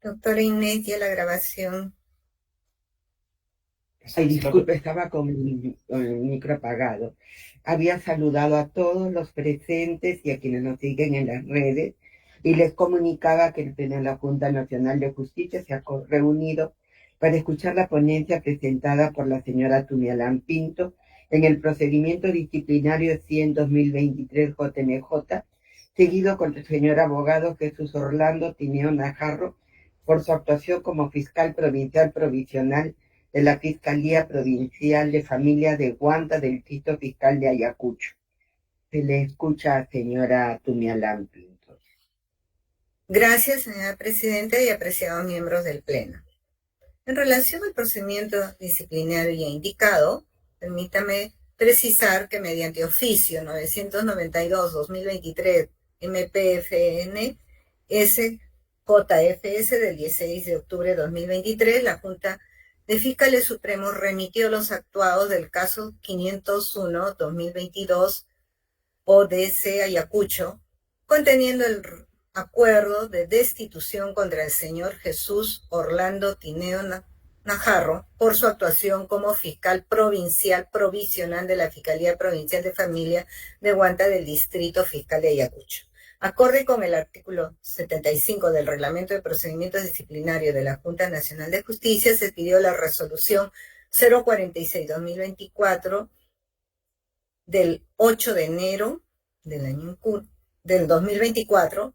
Doctora Inés, ya la grabación. Ay, disculpe, estaba con el micro apagado. Había saludado a todos los presentes y a quienes nos siguen en las redes y les comunicaba que el Pleno de la Junta Nacional de Justicia se ha reunido para escuchar la ponencia presentada por la señora Tumialán Pinto en el procedimiento disciplinario 100-2023 JNJ, seguido con el señor abogado Jesús Orlando Tineo Najarro por su actuación como fiscal provincial provisional de la Fiscalía Provincial de Familia de Guanta del Distrito Fiscal de Ayacucho. Se le escucha, señora Tumialán Pinto. Gracias, señora Presidenta y apreciados miembros del Pleno. En relación al procedimiento disciplinario ya indicado, permítame precisar que mediante oficio 992-2023 MPFN SJFS del 16 de octubre de 2023, la Junta de Fiscales Supremos remitió los actuados del caso 501-2022 ODC Ayacucho, conteniendo el acuerdo de destitución contra el señor Jesús Orlando Tineo Najarro por su actuación como fiscal provincial provisional de la Fiscalía Provincial de Familia de Guanta del Distrito Fiscal de Ayacucho. Acorde con el artículo 75 del Reglamento de Procedimientos Disciplinarios de la Junta Nacional de Justicia, se pidió la resolución 046-2024 del 8 de enero del 2024,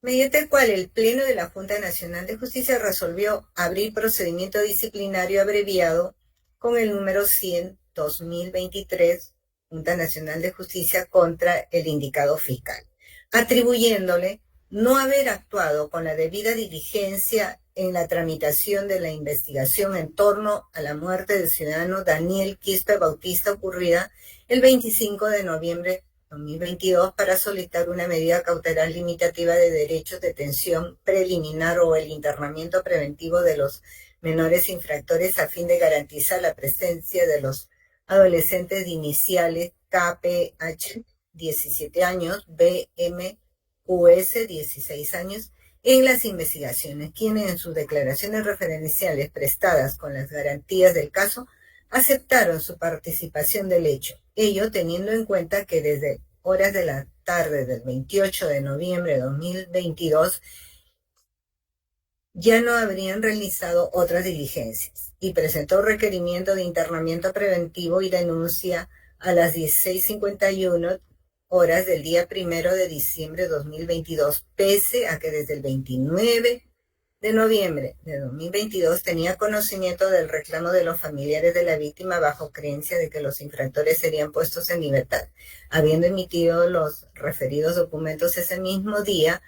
mediante el cual el Pleno de la Junta Nacional de Justicia resolvió abrir procedimiento disciplinario abreviado con el número 100-2023, Junta Nacional de Justicia, contra el indicado fiscal, atribuyéndole no haber actuado con la debida diligencia en la tramitación de la investigación en torno a la muerte del ciudadano Daniel Quispe Bautista ocurrida el 25 de noviembre de 2022 para solicitar una medida cautelar limitativa de derechos de detención preliminar o el internamiento preventivo de los menores infractores a fin de garantizar la presencia de los adolescentes de iniciales KPH 17 años, BMQS 16 años, en las investigaciones, quienes en sus declaraciones referenciales prestadas con las garantías del caso aceptaron su participación del hecho, ello teniendo en cuenta que desde horas de la tarde del 28 de noviembre de 2022 ya no habrían realizado otras diligencias y presentó requerimiento de internamiento preventivo y denuncia a las 16:51 horas del día 1 de diciembre de 2022, pese a que desde el 29 de noviembre de 2022 tenía conocimiento del reclamo de los familiares de la víctima bajo creencia de que los infractores serían puestos en libertad, habiendo emitido los referidos documentos ese mismo día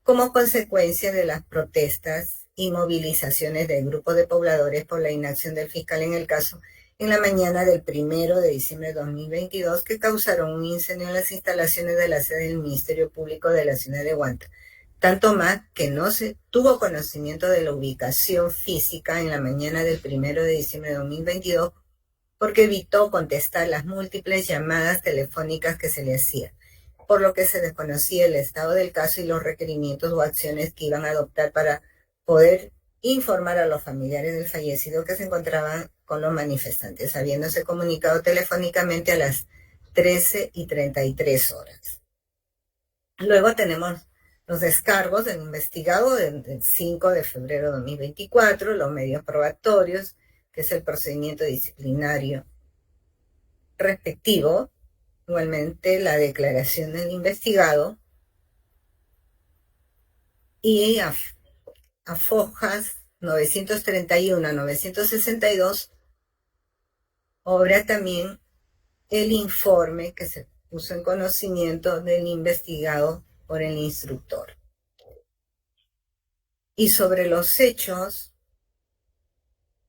como consecuencia de las protestas y movilizaciones del grupo de pobladores por la inacción del fiscal en el caso en la mañana del 1 de diciembre de 2022 que causaron un incendio en las instalaciones de la sede del Ministerio Público de la ciudad de Huanta. Tanto más que no se tuvo conocimiento de la ubicación física en la mañana del 1 de diciembre de 2022 porque evitó contestar las múltiples llamadas telefónicas que se le hacían, por lo que se desconocía el estado del caso y los requerimientos o acciones que iban a adoptar para poder informar a los familiares del fallecido que se encontraban con los manifestantes, habiéndose comunicado telefónicamente a las 13:33 horas. Luego tenemos los descargos del investigado del 5 de febrero de 2024, los medios probatorios, que es el procedimiento disciplinario respectivo, igualmente la declaración del investigado y a fojas 931 a 962 obra también el informe que se puso en conocimiento del investigado por el instructor. Y sobre los hechos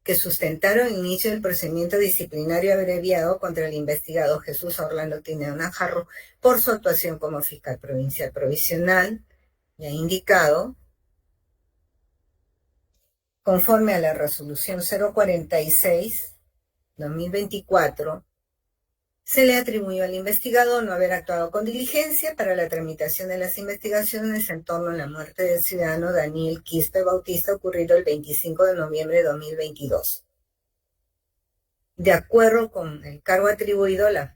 que sustentaron el inicio del procedimiento disciplinario abreviado contra el investigado Jesús Orlando Tineo Najarro por su actuación como fiscal provincial provisional, ya indicado, conforme a la resolución 046-2024, Se le atribuyó al investigado no haber actuado con diligencia para la tramitación de las investigaciones en torno a la muerte del ciudadano Daniel Quispe Bautista, ocurrido el 25 de noviembre de 2022. De acuerdo con el cargo atribuido, la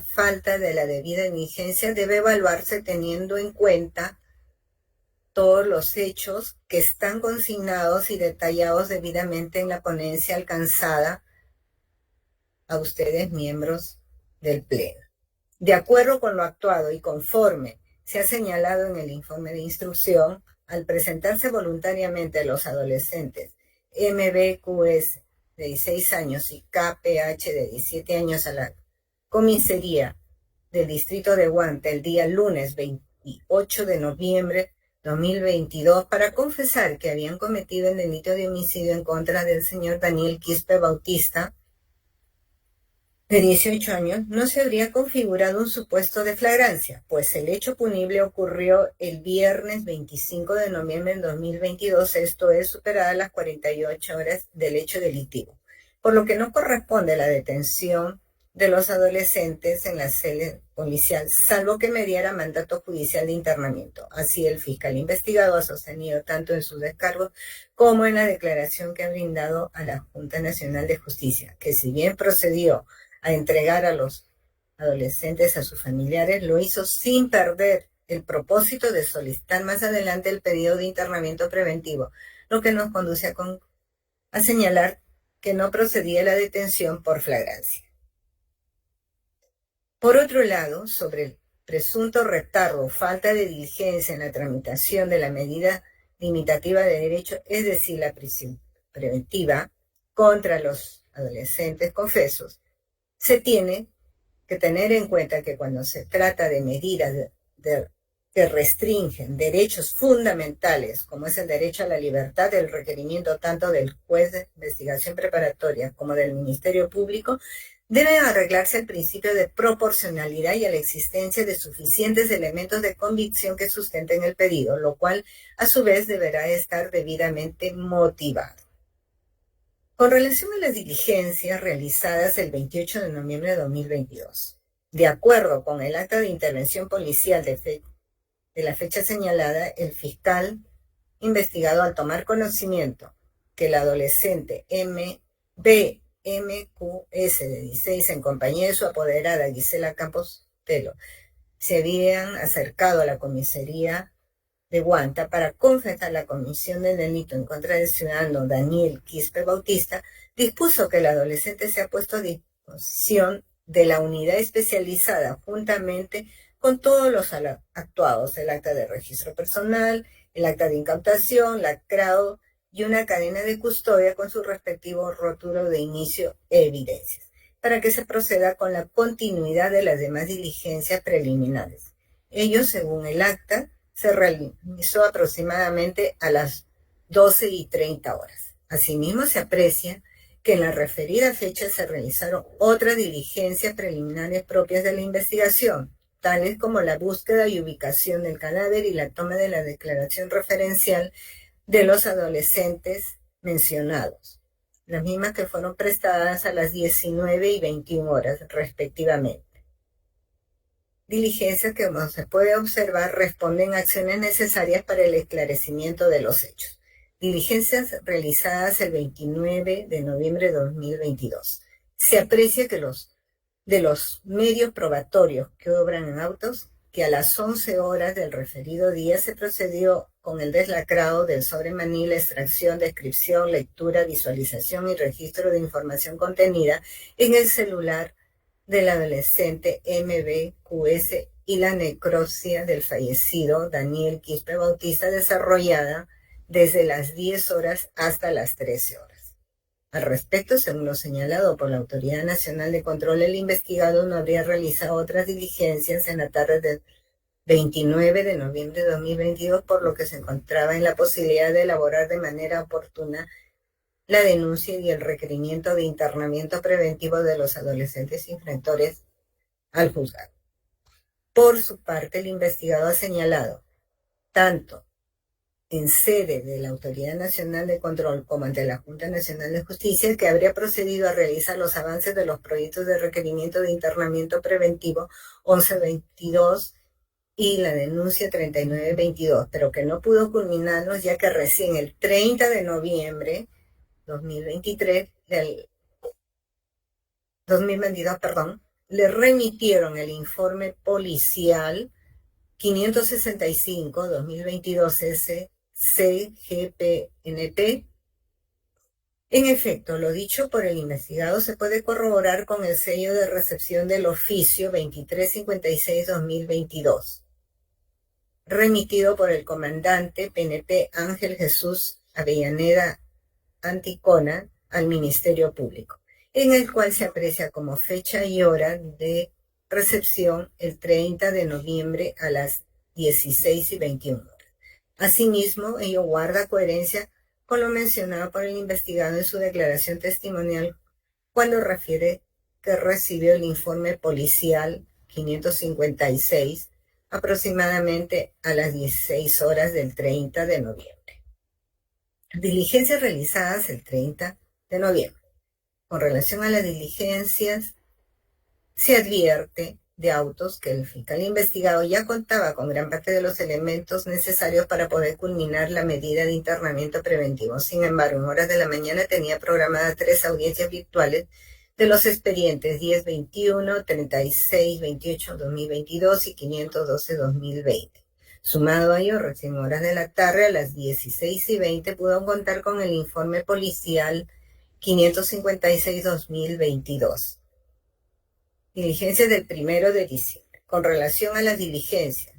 falta de la debida diligencia debe evaluarse teniendo en cuenta todos los hechos que están consignados y detallados debidamente en la ponencia alcanzada a ustedes, miembros del Pleno. De acuerdo con lo actuado y conforme se ha señalado en el informe de instrucción, al presentarse voluntariamente los adolescentes MBQS de 16 años y KPH de 17 años a la comisaría del distrito de Huanta el día lunes 28 de noviembre 2022 para confesar que habían cometido el delito de homicidio en contra del señor Daniel Quispe Bautista, de 18 años, no se habría configurado un supuesto de flagrancia, pues el hecho punible ocurrió el viernes 25 de noviembre de 2022, esto es, superadas las 48 horas del hecho delictivo, por lo que no corresponde la detención de los adolescentes en la sede policial, salvo que mediara mandato judicial de internamiento. Así el fiscal investigado ha sostenido tanto en sus descargos como en la declaración que ha brindado a la Junta Nacional de Justicia, que si bien procedió a entregar a los adolescentes a sus familiares, lo hizo sin perder el propósito de solicitar más adelante el pedido de internamiento preventivo, lo que nos conduce a señalar que no procedía la detención por flagrancia. Por otro lado, sobre el presunto retardo o falta de diligencia en la tramitación de la medida limitativa de derecho, es decir, la prisión preventiva contra los adolescentes confesos, se tiene que tener en cuenta que cuando se trata de medidas que restringen derechos fundamentales, como es el derecho a la libertad, el requerimiento tanto del juez de investigación preparatoria como del Ministerio Público, debe arreglarse el principio de proporcionalidad y a la existencia de suficientes elementos de convicción que sustenten el pedido, lo cual a su vez deberá estar debidamente motivado. Con relación a las diligencias realizadas el 28 de noviembre de 2022, de acuerdo con el acta de intervención policial de la fecha señalada, el fiscal investigado, al tomar conocimiento que el adolescente MQS de 16, en compañía de su apoderada Gisela Campos Telo, se habían acercado a la comisaría de Huanta para confesar la comisión del delito en contra del ciudadano Daniel Quispe Bautista, dispuso que el adolescente sea puesto a disposición de la unidad especializada juntamente con todos los actuados, el acta de registro personal, el acta de incautación, lacrado y una cadena de custodia con su respectivo rótulo de inicio e evidencias, para que se proceda con la continuidad de las demás diligencias preliminares. Ello, según el acta, se realizó aproximadamente a las 12:30 horas. Asimismo, se aprecia que en la referida fecha se realizaron otras diligencias preliminares propias de la investigación, tales como la búsqueda y ubicación del cadáver y la toma de la declaración referencial de los adolescentes mencionados, las mismas que fueron prestadas a las 19:21 horas, respectivamente. Diligencias que, como se puede observar, responden a acciones necesarias para el esclarecimiento de los hechos. Diligencias realizadas el 29 de noviembre de 2022. Se aprecia que de los medios probatorios que obran en autos, que a las 11 horas del referido día se procedió con el deslacrado del sobre manila, extracción, descripción, lectura, visualización y registro de información contenida en el celular del adolescente MBQS y la necropsia del fallecido Daniel Quispe Bautista, desarrollada desde las 10 horas hasta las 13 horas. Al respecto, según lo señalado por la Autoridad Nacional de Control, el investigado no habría realizado otras diligencias en la tarde del 29 de noviembre de 2022, por lo que se encontraba en la posibilidad de elaborar de manera oportuna la denuncia y el requerimiento de internamiento preventivo de los adolescentes infractores al juzgado. Por su parte, el investigado ha señalado tanto en sede de la Autoridad Nacional de Control como ante la Junta Nacional de Justicia, que habría procedido a realizar los avances de los proyectos de requerimiento de internamiento preventivo 1122 y la denuncia 3922, pero que no pudo culminarlos ya que recién el 30 de noviembre 2023, del 2022, le remitieron el informe policial 565-2022 SCGPNP. En efecto, lo dicho por el investigado se puede corroborar con el sello de recepción del oficio 2356-2022, remitido por el comandante PNP Ángel Jesús Avellaneda Anticona al Ministerio Público, en el cual se aprecia como fecha y hora de recepción el 30 de noviembre a las 16:21 horas. Asimismo, ello guarda coherencia con lo mencionado por el investigado en su declaración testimonial cuando refiere que recibió el informe policial 556 aproximadamente a las 16 horas del 30 de noviembre. Diligencias realizadas el 30 de noviembre. Con relación a las diligencias, se advierte de autos que el fiscal investigado ya contaba con gran parte de los elementos necesarios para poder culminar la medida de internamiento preventivo. Sin embargo, en horas de la mañana tenía programadas 3 audiencias virtuales de los expedientes 1021, 3628, 2022 y 512-2020. Sumado a ello, recién en horas de la tarde, a las 16:20, pudo contar con el informe policial 556-2022. Diligencias del 1 de diciembre. Con relación a las diligencias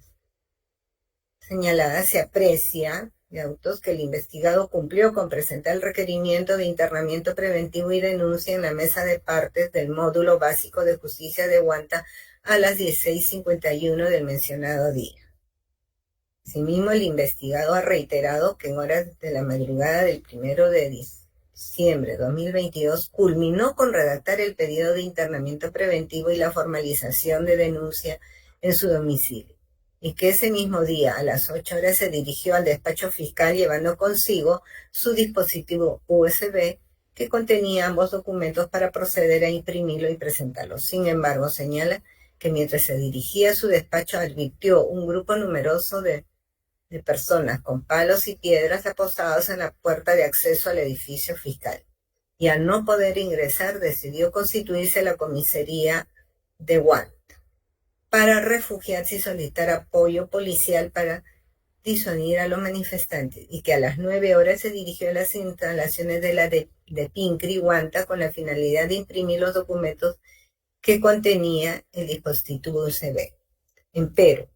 señaladas, se aprecia de autos que el investigado cumplió con presentar el requerimiento de internamiento preventivo y denuncia en la mesa de partes del módulo básico de justicia de Huanta a las 16:51 del mencionado día. Asimismo, el investigado ha reiterado que en horas de la madrugada del 1 de diciembre de 2022 culminó con redactar el pedido de internamiento preventivo y la formalización de denuncia en su domicilio, y que ese mismo día a las 8 horas se dirigió al despacho fiscal llevando consigo su dispositivo USB que contenía ambos documentos para proceder a imprimirlo y presentarlo. Sin embargo, señala que mientras se dirigía a su despacho advirtió un grupo numeroso de personas con palos y piedras apostados en la puerta de acceso al edificio fiscal, y al no poder ingresar decidió constituirse la comisaría de Huanta para refugiarse y solicitar apoyo policial para disuadir a los manifestantes, y que a las 9 horas se dirigió a las instalaciones de la de Pincri, Huanta, con la finalidad de imprimir los documentos que contenía el dispositivo USB. Empero,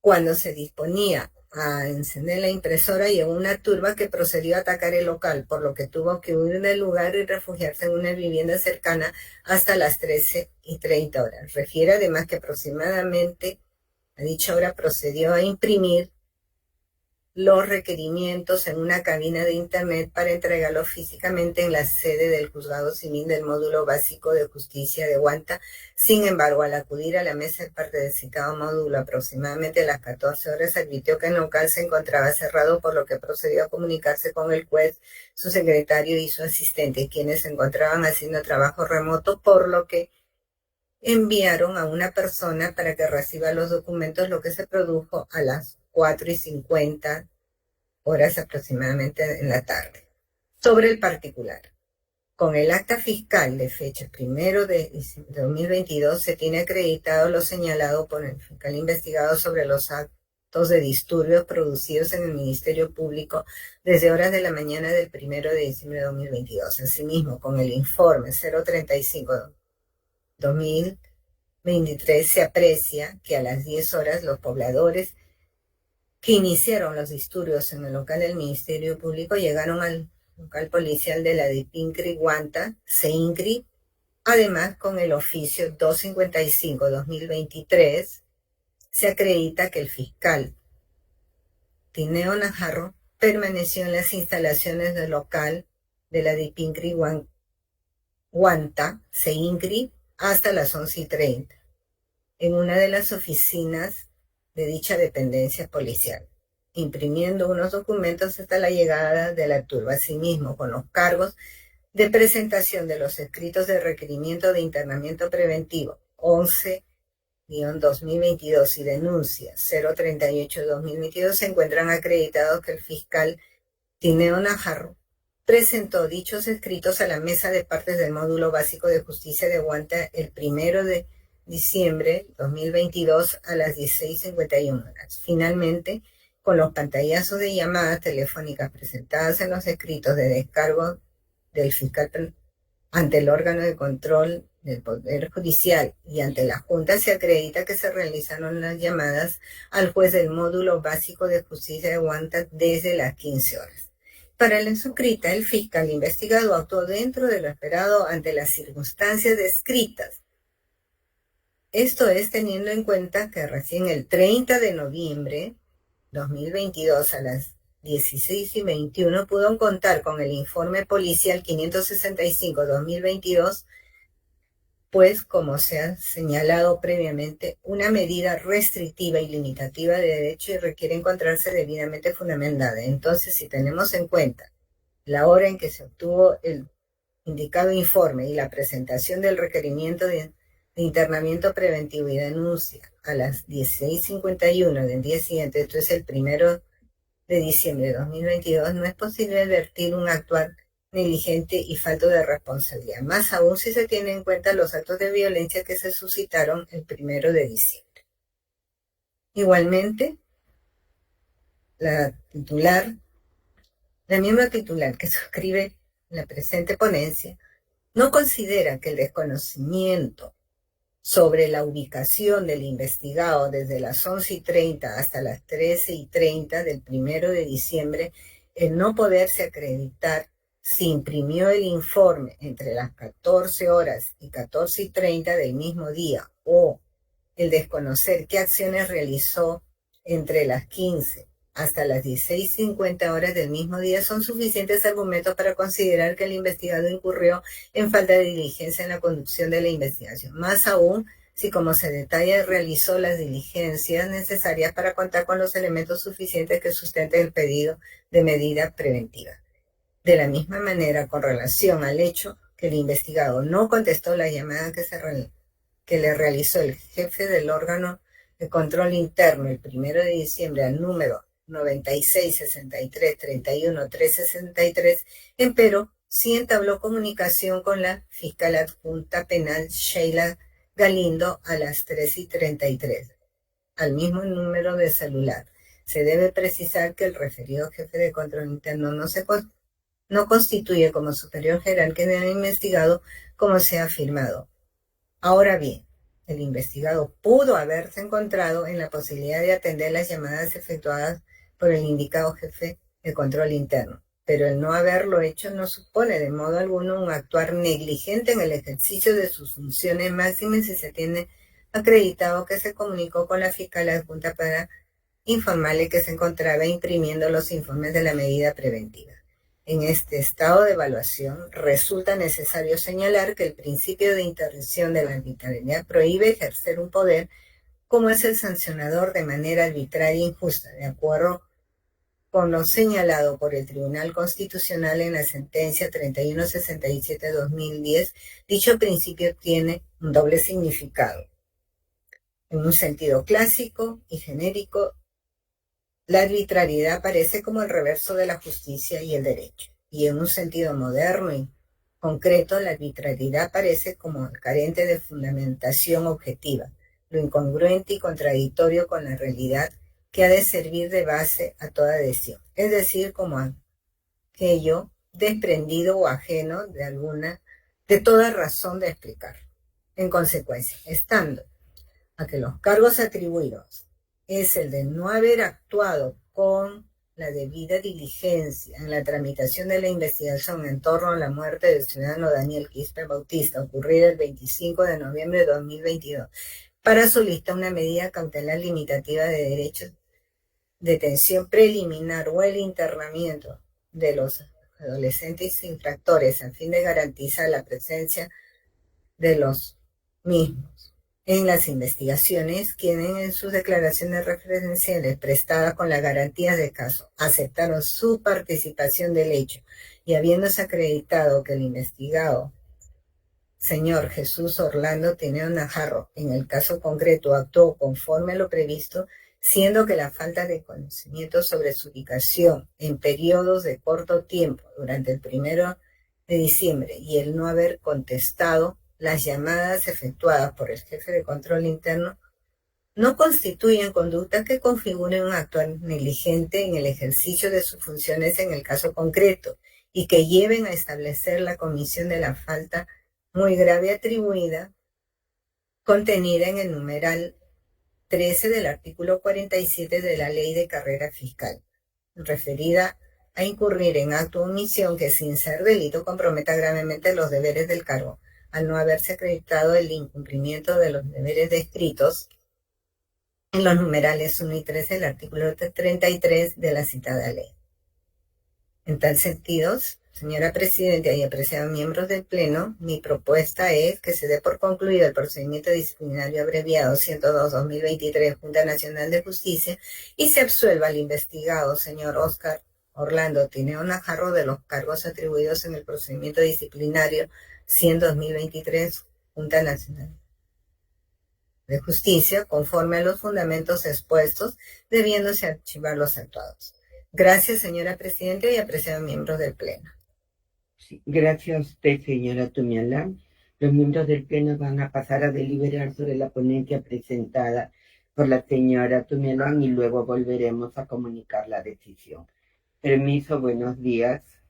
cuando se disponía a encender la impresora, llegó una turba que procedió a atacar el local, por lo que tuvo que huir del lugar y refugiarse en una vivienda cercana hasta las 13:30 horas. Refiere además que aproximadamente a dicha hora procedió a imprimir los requerimientos en una cabina de internet para entregarlos físicamente en la sede del Juzgado Civil del Módulo Básico de Justicia de Huanta. Sin embargo, al acudir a la mesa de parte del citado módulo aproximadamente a las 14 horas, advirtió que el local se encontraba cerrado, por lo que procedió a comunicarse con el juez, su secretario y su asistente, quienes se encontraban haciendo trabajo remoto, por lo que enviaron a una persona para que reciba los documentos, lo que se produjo a las 4:50 horas aproximadamente en la tarde. Sobre el particular, con el acta fiscal de fecha 1 de diciembre de 2022 se tiene acreditado lo señalado por el fiscal investigado sobre los actos de disturbios producidos en el Ministerio Público desde horas de la mañana del 1 de diciembre de 2022. Asimismo, con el informe 035-2023 se aprecia que a las 10 horas los pobladores que iniciaron los disturbios en el local del Ministerio Público llegaron al local policial de la de Pincri, Huanta, CEINCRI. Además, con el oficio 255-2023, se acredita que el fiscal Tineo Najarro permaneció en las instalaciones del local de la de Pincri, Huanta, CEINCRI, hasta las 11:30, en una de las oficinas de dicha dependencia policial, imprimiendo unos documentos hasta la llegada de la turba. Asimismo, con los cargos de presentación de los escritos de requerimiento de internamiento preventivo 11-2022 y denuncia 038-2022, se encuentran acreditados que el fiscal Tineo Najarro presentó dichos escritos a la mesa de partes del módulo básico de justicia de Huanta el 1 de diciembre de 2022 a las 16:51 horas. Finalmente, con los pantallazos de llamadas telefónicas presentadas en los escritos de descargo del fiscal ante el órgano de control del Poder Judicial y ante la Junta, se acredita que se realizaron las llamadas al juez del módulo básico de justicia de Huanta desde las 15 horas. Para la inscrita, el fiscal investigado actuó dentro de lo esperado ante las circunstancias descritas. Esto es teniendo en cuenta que recién el 30 de noviembre 2022 a las 16:21 pudo contar con el informe policial 565-2022, pues, como se ha señalado previamente, una medida restrictiva y limitativa de derecho y requiere encontrarse debidamente fundamentada. Entonces, si tenemos en cuenta la hora en que se obtuvo el indicado informe y la presentación del requerimiento de internamiento preventivo y denuncia a las 16:51 del día siguiente, esto es el 1 de diciembre de 2022, no es posible advertir un actuar negligente y falto de responsabilidad, más aún si se tiene en cuenta los actos de violencia que se suscitaron el 1 de diciembre. Igualmente, la miembro titular que suscribe la presente ponencia no considera que el desconocimiento sobre la ubicación del investigado desde las 11:30 hasta las 13:30 del 1 de diciembre, el no poderse acreditar si imprimió el informe entre las 14 horas y 14:30 del mismo día, o el desconocer qué acciones realizó entre las 15 hasta las 16:50 horas del mismo día, son suficientes argumentos para considerar que el investigado incurrió en falta de diligencia en la conducción de la investigación. Más aún, si, como se detalla, realizó las diligencias necesarias para contar con los elementos suficientes que sustenten el pedido de medida preventiva. De la misma manera, con relación al hecho que el investigado no contestó la llamada que le realizó el jefe del órgano de control interno el 1 de diciembre al número 96-63-31-363, empero sí entabló comunicación con la fiscal adjunta penal Sheila Galindo a las 13:33, al mismo número de celular. Se debe precisar que el referido jefe de control interno no constituye como superior jerárquico del investigado, como se ha afirmado. Ahora bien, el investigado pudo haberse encontrado en la posibilidad de atender las llamadas efectuadas por el indicado jefe de control interno, pero el no haberlo hecho no supone de modo alguno un actuar negligente en el ejercicio de sus funciones máximas si se tiene acreditado que se comunicó con la fiscal adjunta para informarle que se encontraba imprimiendo los informes de la medida preventiva. En este estado de evaluación, resulta necesario señalar que el principio de interdicción de la arbitrariedad prohíbe ejercer un poder como es el sancionador de manera arbitraria e injusta, de acuerdo con lo señalado por el Tribunal Constitucional en la sentencia 3167-2010. Dicho principio tiene un doble significado. En un sentido clásico y genérico, la arbitrariedad aparece como el reverso de la justicia y el derecho, y en un sentido moderno y concreto, la arbitrariedad aparece como carente de fundamentación objetiva, lo incongruente y contradictorio con la realidad que ha de servir de base a toda decisión, es decir, como aquello desprendido o ajeno de toda razón de explicar. En consecuencia, estando a que los cargos atribuidos es el de no haber actuado con la debida diligencia en la tramitación de la investigación en torno a la muerte del ciudadano Daniel Quispe Bautista, ocurrida el 25 de noviembre de 2022, para solicitar una medida cautelar limitativa de derechos, detención preliminar o el internamiento de los adolescentes infractores a fin de garantizar la presencia de los mismos en las investigaciones, quienes en sus declaraciones referenciales prestadas con las garantías de caso aceptaron su participación del hecho y habiéndose acreditado que el investigado señor Jesús Orlando Tineo Najarro en el caso concreto actuó conforme a lo previsto, siendo que la falta de conocimiento sobre su ubicación en periodos de corto tiempo durante el 1 de diciembre y el no haber contestado las llamadas efectuadas por el jefe de control interno no constituyen conducta que configuren un actuar negligente en el ejercicio de sus funciones en el caso concreto y que lleven a establecer la comisión de la falta muy grave atribuida contenida en el numeral 13 del artículo 47 de la Ley de Carrera Fiscal, referida a incurrir en acto o omisión que sin ser delito comprometa gravemente los deberes del cargo, al no haberse acreditado el incumplimiento de los deberes descritos en los numerales 1 y 13 del artículo 33 de la citada ley. En tal sentido, señora Presidenta y apreciados miembros del Pleno, mi propuesta es que se dé por concluido el procedimiento disciplinario abreviado 102-2023 Junta Nacional de Justicia y se absuelva al investigado señor Óscar Orlando Tineo Najarro de los cargos atribuidos en el procedimiento disciplinario 100-2023 Junta Nacional de Justicia, conforme a los fundamentos expuestos, debiéndose archivar los actuados. Gracias, señora Presidenta y apreciados miembros del Pleno. Sí, gracias a usted, señora Tumialán. Los miembros del Pleno van a pasar a deliberar sobre la ponencia presentada por la señora Tumialán y luego volveremos a comunicar la decisión. Permiso, buenos días.